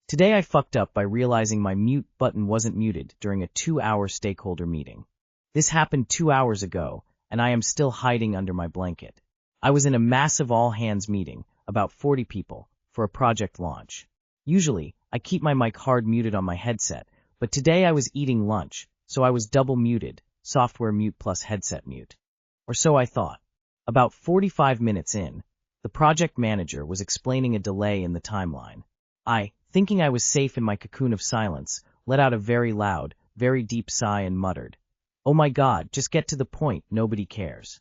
Today I fucked up by realizing my mute button wasn't muted during a 2-hour stakeholder meeting. This happened 2 hours ago, and I am still hiding under my blanket. I was in a massive all-hands meeting, about 40 people, for a project launch. Usually, I keep my mic hard muted on my headset, but today I was eating lunch, so I was double muted, software mute plus headset mute. Or so I thought. About 45 minutes in, the project manager was explaining a delay in the timeline. I, thinking I was safe in my cocoon of silence, let out a very loud, very deep sigh and muttered, "Oh my God, just get to the point, nobody cares."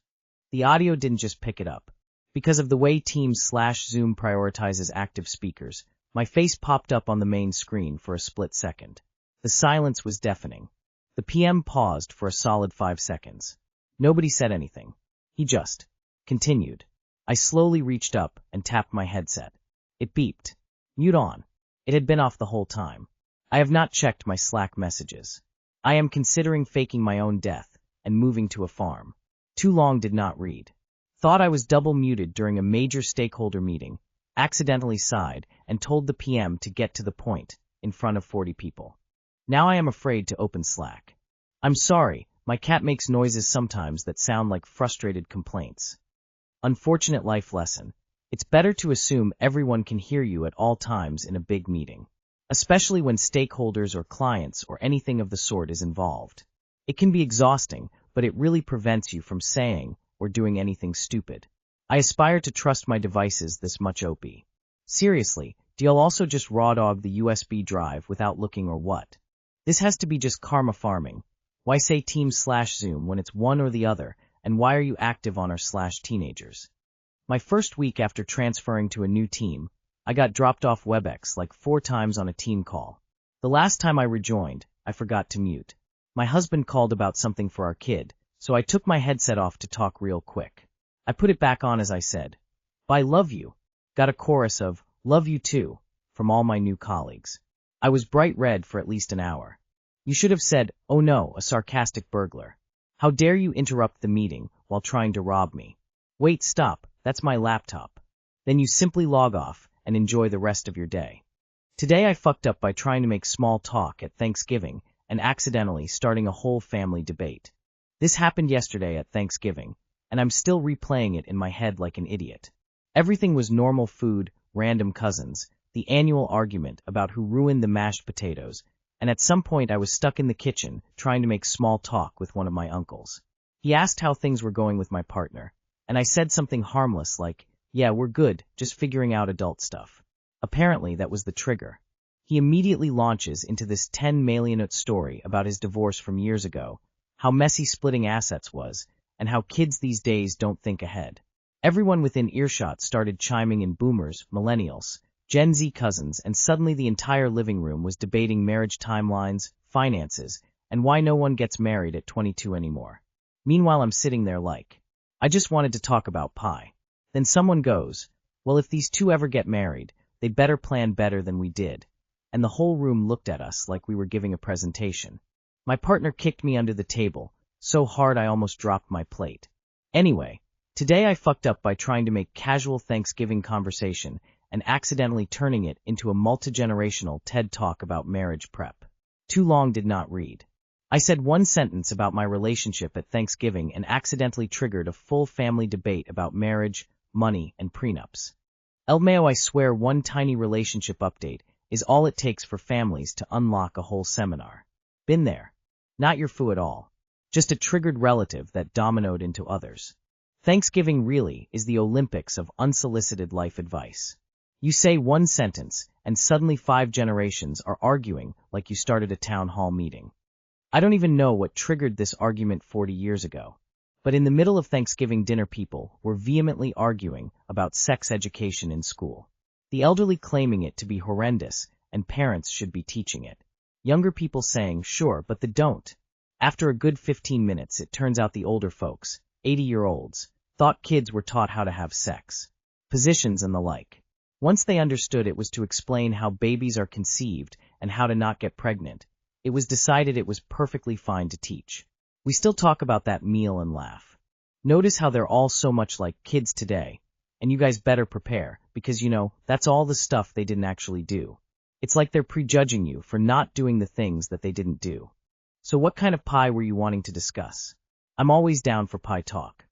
The audio didn't just pick it up. Because of the way Teams/Zoom prioritizes active speakers, my face popped up on the main screen for a split second. The silence was deafening. The PM paused for a solid 5 seconds. Nobody said anything. He just continued. I slowly reached up and tapped my headset. It beeped. Mute on. It had been off the whole time. I have not checked my Slack messages. I am considering faking my own death and moving to a farm. Too long did not read. Thought I was double muted during a major stakeholder meeting, accidentally sighed, and told the PM to get to the point, in front of 40 people. Now I am afraid to open Slack. I'm sorry, my cat makes noises sometimes that sound like frustrated complaints. Unfortunate life lesson. It's better to assume everyone can hear you at all times in a big meeting, especially when stakeholders or clients or anything of the sort is involved. It can be exhausting, but it really prevents you from saying or doing anything stupid. I aspire to trust my devices this much OP. Seriously, do y'all also just raw dog the USB drive without looking or what? This has to be just karma farming. Why say Teams/Zoom when it's one or the other, and why are you active on our /teenagers? My first week after transferring to a new team, I got dropped off WebEx like 4 times on a team call. The last time I rejoined, I forgot to mute. My husband called about something for our kid, so I took my headset off to talk real quick. I put it back on as I said, "Bye, love you." Got a chorus of, "Love you too," from all my new colleagues. I was bright red for at least an hour. You should have said, "Oh no, a sarcastic burglar. How dare you interrupt the meeting while trying to rob me? Wait, stop, that's my laptop." Then you simply log off and enjoy the rest of your day. Today I fucked up by trying to make small talk at Thanksgiving and accidentally starting a whole family debate. This happened yesterday at Thanksgiving, and I'm still replaying it in my head like an idiot. Everything was normal food, random cousins, the annual argument about who ruined the mashed potatoes, and at some point I was stuck in the kitchen trying to make small talk with one of my uncles. He asked how things were going with my partner, and I said something harmless like, "Yeah, we're good, just figuring out adult stuff." Apparently that was the trigger. He immediately launches into this 10-minute story about his divorce from years ago, how messy splitting assets was, and how kids these days don't think ahead. Everyone within earshot started chiming in: boomers, millennials, Gen Z cousins, and suddenly the entire living room was debating marriage timelines, finances, and why no one gets married at 22 anymore. Meanwhile I'm sitting there like, I just wanted to talk about pie. Then someone goes, "Well, if these two ever get married, they better plan better than we did." And the whole room looked at us like we were giving a presentation. My partner kicked me under the table, so hard I almost dropped my plate. Anyway, today I fucked up by trying to make casual Thanksgiving conversation and accidentally turning it into a multi-generational TED Talk about marriage prep. Too long did not read. I said one sentence about my relationship at Thanksgiving and accidentally triggered a full family debate about marriage, money, and prenups. Elmeo, I swear one tiny relationship update is all it takes for families to unlock a whole seminar. Been there. Not your foo at all. Just a triggered relative that dominoed into others. Thanksgiving really is the Olympics of unsolicited life advice. You say one sentence, and suddenly 5 generations are arguing like you started a town hall meeting. I don't even know what triggered this argument 40 years ago. But in the middle of Thanksgiving dinner people were vehemently arguing about sex education in school. The elderly claiming it to be horrendous, and parents should be teaching it. Younger people saying, "Sure, but they don't." After a good 15 minutes it turns out the older folks, 80-year-olds, thought kids were taught how to have sex, positions and the like. Once they understood it was to explain how babies are conceived and how to not get pregnant, it was decided it was perfectly fine to teach. We still talk about that meal and laugh. Notice how they're all so much like kids today, and you guys better prepare, because that's all the stuff they didn't actually do. It's like they're prejudging you for not doing the things that they didn't do. So what kind of pie were you wanting to discuss? I'm always down for pie talk.